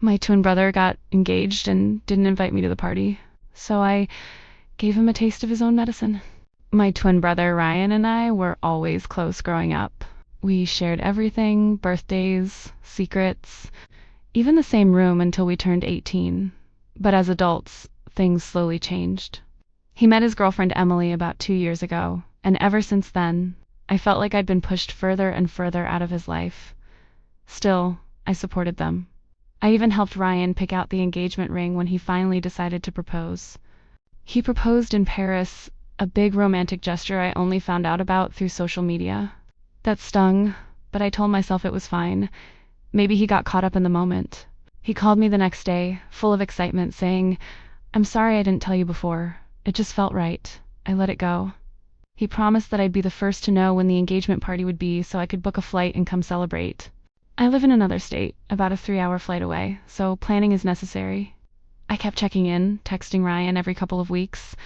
My twin brother got engaged and didn't invite me to the party, so I gave him a taste of his own medicine. My twin brother Ryan and I were always close growing up. We shared everything, birthdays, secrets, even the same room until we turned 18. But as adults, things slowly changed. He met his girlfriend Emily about 2 years ago, and ever since then, I felt like I'd been pushed further and further out of his life. Still, I supported them. I even helped Ryan pick out the engagement ring when he finally decided to propose. He proposed in Paris, a big romantic gesture I only found out about through social media. That stung, but I told myself it was fine. Maybe he got caught up in the moment. He called me the next day, full of excitement, saying, "I'm sorry I didn't tell you before. It just felt right. I let it go." He promised that I'd be the first to know when the engagement party would be so I could book a flight and come celebrate. I live in another state, about a 3-hour flight away, so planning is necessary. I kept checking in, texting Ryan every couple of weeks.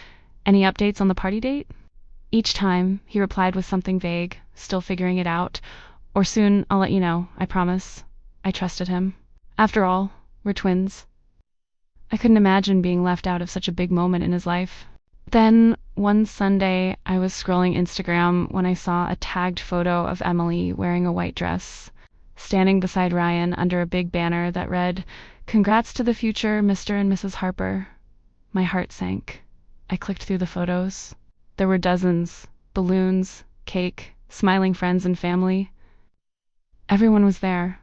Any updates on the party date? Each time, he replied with something vague, still figuring it out, or soon I'll let you know, I promise. I trusted him. After all, we're twins. I couldn't imagine being left out of such a big moment in his life. Then, one Sunday, I was scrolling Instagram when I saw a tagged photo of Emily wearing a white dress, standing beside Ryan under a big banner that read, "Congrats to the future Mr. and Mrs. Harper." My heart sank. I clicked through the photos. There were dozens, balloons, cake, smiling friends and family. Everyone was there.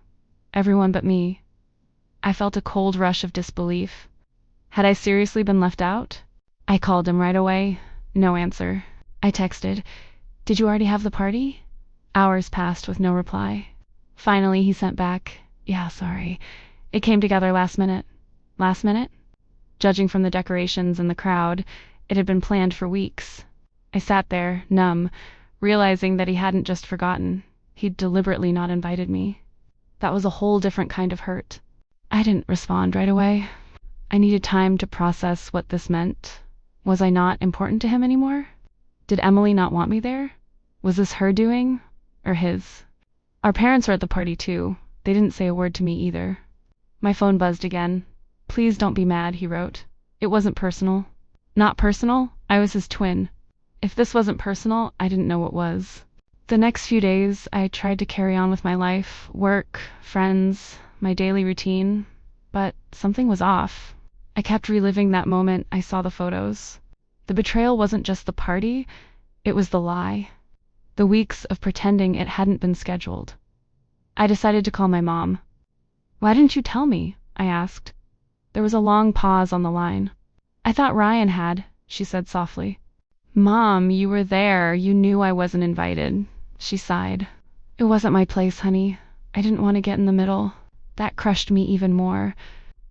Everyone but me. I felt a cold rush of disbelief. Had I seriously been left out? I called him right away. No answer. I texted, "Did you already have the party?" Hours passed with no reply. Finally, he sent back, "Yeah, sorry. It came together last minute." Last minute? Judging from the decorations and the crowd, it had been planned for weeks. I sat there, numb, realizing that he hadn't just forgotten. He'd deliberately not invited me. That was a whole different kind of hurt. I didn't respond right away. I needed time to process what this meant. Was I not important to him anymore? Did Emily not want me there? Was this her doing, or his? Our parents were at the party too. They didn't say a word to me either. My phone buzzed again. "Please don't be mad," he wrote. "It wasn't personal." Not personal? I was his twin. If this wasn't personal, I didn't know what was. The next few days, I tried to carry on with my life, work, friends, my daily routine, but something was off. I kept reliving that moment I saw the photos. The betrayal wasn't just the party, it was the lie. The weeks of pretending it hadn't been scheduled. I decided to call my mom. "Why didn't you tell me?" I asked. There was a long pause on the line. "I thought Ryan had," she said softly. "Mom, you were there. You knew I wasn't invited." She sighed. "It wasn't my place, honey. I didn't want to get in the middle." That crushed me even more.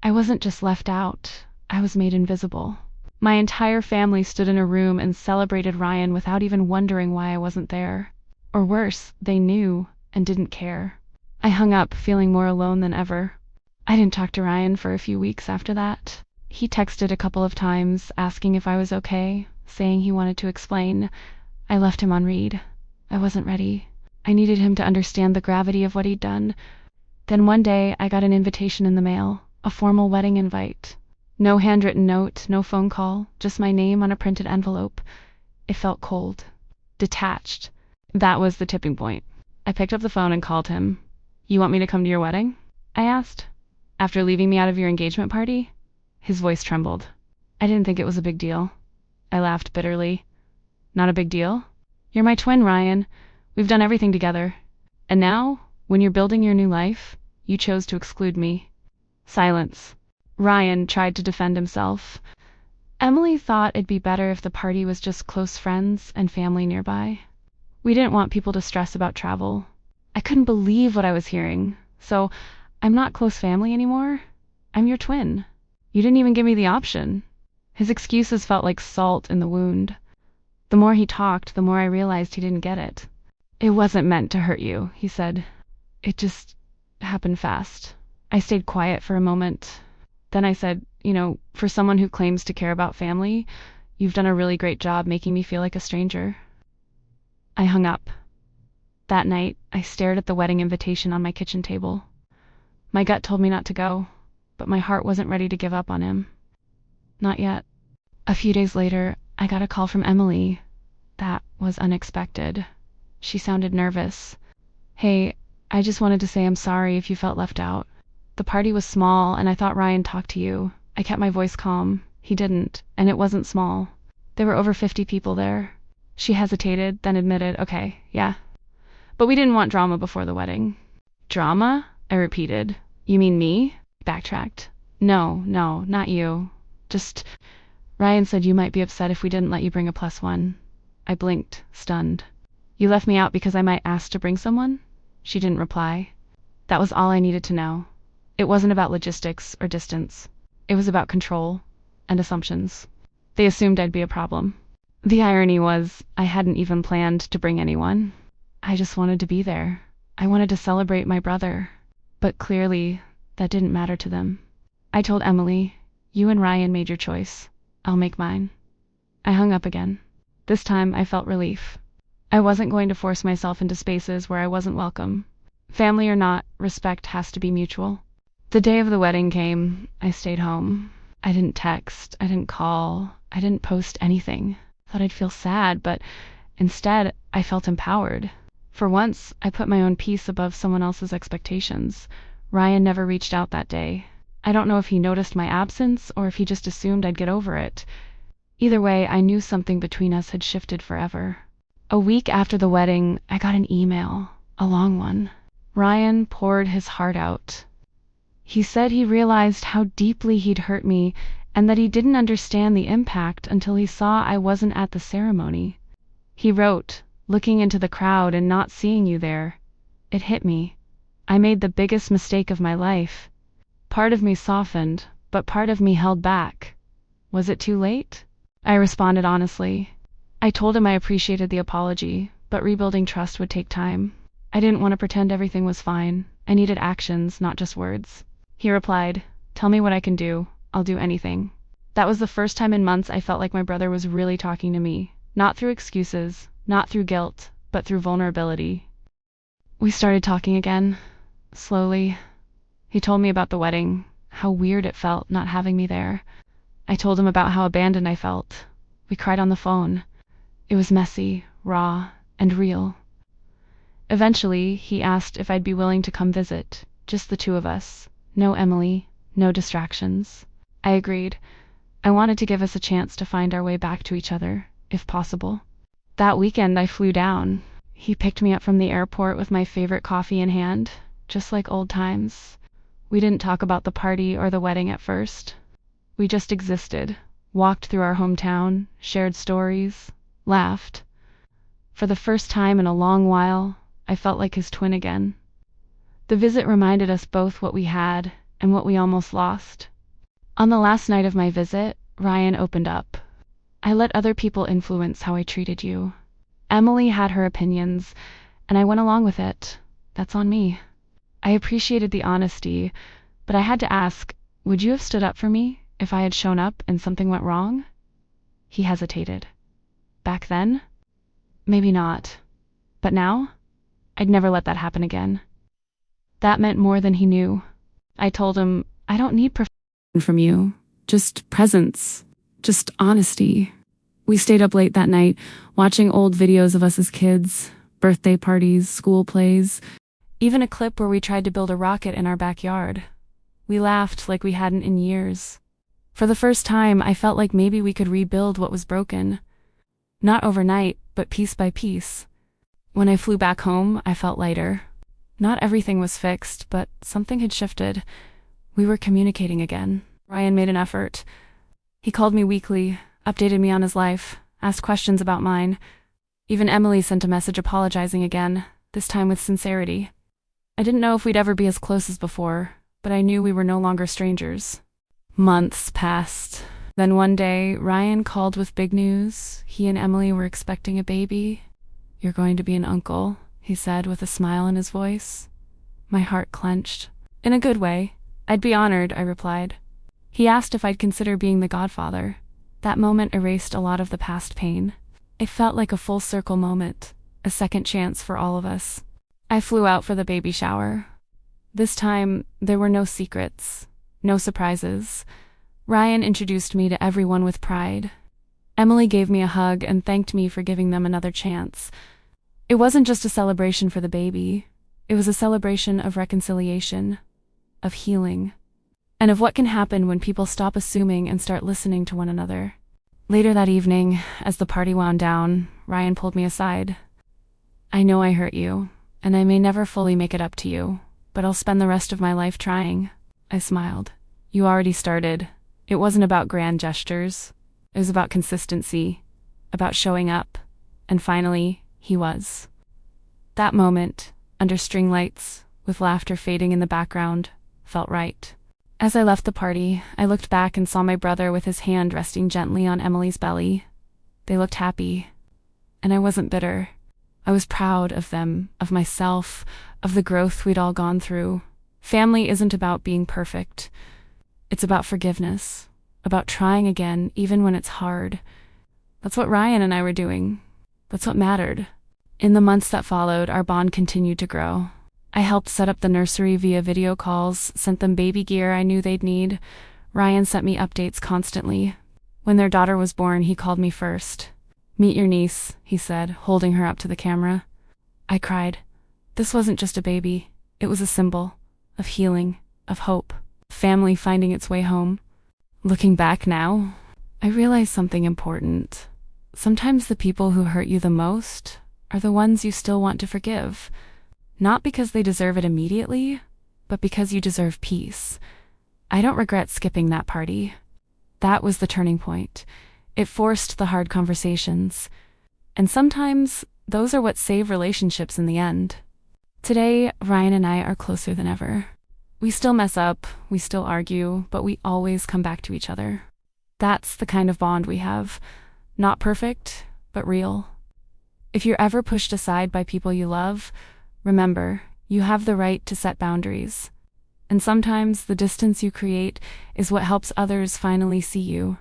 I wasn't just left out. I was made invisible. My entire family stood in a room and celebrated Ryan without even wondering why I wasn't there. Or worse, they knew and didn't care. I hung up, feeling more alone than ever. I didn't talk to Ryan for a few weeks after that. He texted a couple of times, asking if I was okay, saying he wanted to explain. I left him on read. I wasn't ready. I needed him to understand the gravity of what he'd done. Then one day, I got an invitation in the mail, a formal wedding invite. No handwritten note, no phone call, just my name on a printed envelope. It felt cold, detached. That was the tipping point. I picked up the phone and called him. "You want me to come to your wedding?" I asked. "After leaving me out of your engagement party?" His voice trembled. I didn't think it was a big deal. I laughed bitterly. "Not a big deal? You're my twin, Ryan. We've done everything together. And now, when you're building your new life, you chose to exclude me." Silence. Ryan tried to defend himself. "Emily thought it'd be better if the party was just close friends and family nearby. We didn't want people to stress about travel." I couldn't believe what I was hearing. "So, I'm not close family anymore? I'm your twin. You didn't even give me the option." His excuses felt like salt in the wound. The more he talked, the more I realized he didn't get it. "It wasn't meant to hurt you," he said. "It just happened fast." I stayed quiet for a moment. Then I said, "For someone who claims to care about family, you've done a really great job making me feel like a stranger." I hung up. That night, I stared at the wedding invitation on my kitchen table. My gut told me not to go. but my heart wasn't ready to give up on him. Not yet. A few days later, I got a call from Emily. That was unexpected. She sounded nervous. "Hey, I just wanted to say I'm sorry if you felt left out. The party was small, and I thought Ryan talked to you." I kept my voice calm. He didn't, and it wasn't small. There were over 50 people there. She hesitated, then admitted, "Okay, yeah. But we didn't want drama before the wedding." "Drama?" I repeated. "You mean me?" I backtracked. No, not you. Just, Ryan said you might be upset if we didn't let you bring a +1. I blinked, stunned. "You left me out because I might ask to bring someone?" She didn't reply. That was all I needed to know. It wasn't about logistics or distance. It was about control and assumptions. They assumed I'd be a problem. The irony was, I hadn't even planned to bring anyone. I just wanted to be there. I wanted to celebrate my brother. But clearly, that didn't matter to them. I told Emily, "You and Ryan made your choice. I'll make mine." I hung up again. This time I felt relief. I wasn't going to force myself into spaces where I wasn't welcome. Family or not, respect has to be mutual. The day of the wedding came. I stayed home. I didn't text. I didn't call. I didn't post anything. Thought I'd feel sad, but instead I felt empowered. For once, I put my own peace above someone else's expectations. Ryan never reached out that day. I don't know if he noticed my absence or if he just assumed I'd get over it. Either way, I knew something between us had shifted forever. A week after the wedding, I got an email, a long one. Ryan poured his heart out. He said he realized how deeply he'd hurt me and that he didn't understand the impact until he saw I wasn't at the ceremony. He wrote, "Looking into the crowd and not seeing you there, it hit me. I made the biggest mistake of my life. Part of me softened, but part of me held back. Was it too late?" I responded honestly. I told him I appreciated the apology, but rebuilding trust would take time. I didn't want to pretend everything was fine. I needed actions, not just words. He replied, "Tell me what I can do. I'll do anything." That was the first time in months I felt like my brother was really talking to me. Not through excuses, not through guilt, but through vulnerability. We started talking again, slowly. He told me about the wedding, how weird it felt not having me there. I told him about how abandoned I felt. We cried on the phone. It was messy, raw, and real. Eventually, he asked if I'd be willing to come visit, just the two of us. No Emily, no distractions. I agreed. I wanted to give us a chance to find our way back to each other, if possible. That weekend, I flew down. He picked me up from the airport with my favorite coffee in hand, just like old times. We didn't talk about the party or the wedding at first. We just existed, walked through our hometown, shared stories, laughed. For the first time in a long while, I felt like his twin again. The visit reminded us both what we had and what we almost lost. On the last night of my visit, Ryan opened up. "I let other people influence how I treated you. Emily had her opinions, and I went along with it. That's on me. I appreciated the honesty, but I had to ask, would you have stood up for me if I had shown up and something went wrong?" He hesitated. Back then? Maybe not. But now? I'd never let that happen again. That meant more than he knew. I told him, "I don't need perfection from you. Just presence. Just honesty." We stayed up late that night, watching old videos of us as kids, birthday parties, school plays, even a clip where we tried to build a rocket in our backyard. We laughed like we hadn't in years. For the first time, I felt like maybe we could rebuild what was broken. Not overnight, but piece by piece. When I flew back home, I felt lighter. Not everything was fixed, but something had shifted. We were communicating again. Ryan made an effort. He called me weekly, updated me on his life, asked questions about mine. Even Emily sent a message apologizing again, this time with sincerity. I didn't know if we'd ever be as close as before, but I knew we were no longer strangers. Months passed. Then one day, Ryan called with big news. He and Emily were expecting a baby. "You're going to be an uncle," he said with a smile in his voice. My heart clenched. "In a good way. I'd be honored," I replied. He asked if I'd consider being the godfather. That moment erased a lot of the past pain. It felt like a full circle moment, a second chance for all of us. I flew out for the baby shower. This time, there were no secrets. No surprises. Ryan introduced me to everyone with pride. Emily gave me a hug and thanked me for giving them another chance. It wasn't just a celebration for the baby. It was a celebration of reconciliation, of healing, and of what can happen when people stop assuming and start listening to one another. Later that evening, as the party wound down, Ryan pulled me aside. "I know I hurt you, and I may never fully make it up to you, but I'll spend the rest of my life trying." I smiled. "You already started." It wasn't about grand gestures. It was about consistency, about showing up, and finally, he was. That moment, under string lights, with laughter fading in the background, felt right. As I left the party, I looked back and saw my brother with his hand resting gently on Emily's belly. They looked happy, and I wasn't bitter. I was proud of them, of myself, of the growth we'd all gone through. Family isn't about being perfect. It's about forgiveness, about trying again even when it's hard. That's what Ryan and I were doing. That's what mattered. In the months that followed, our bond continued to grow. I helped set up the nursery via video calls, sent them baby gear I knew they'd need. Ryan sent me updates constantly. When their daughter was born, he called me first. "Meet your niece," he said, holding her up to the camera. I cried. This wasn't just a baby. It was a symbol of healing, of hope, family finding its way home. Looking back now, I realize something important. Sometimes the people who hurt you the most are the ones you still want to forgive. Not because they deserve it immediately, but because you deserve peace. I don't regret skipping that party. That was the turning point. It forced the hard conversations. And sometimes those are what save relationships in the end. Today, Ryan and I are closer than ever. We still mess up, we still argue, but we always come back to each other. That's the kind of bond we have. Not perfect, but real. If you're ever pushed aside by people you love, remember, you have the right to set boundaries. And sometimes the distance you create is what helps others finally see you.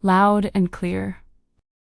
Loud and clear.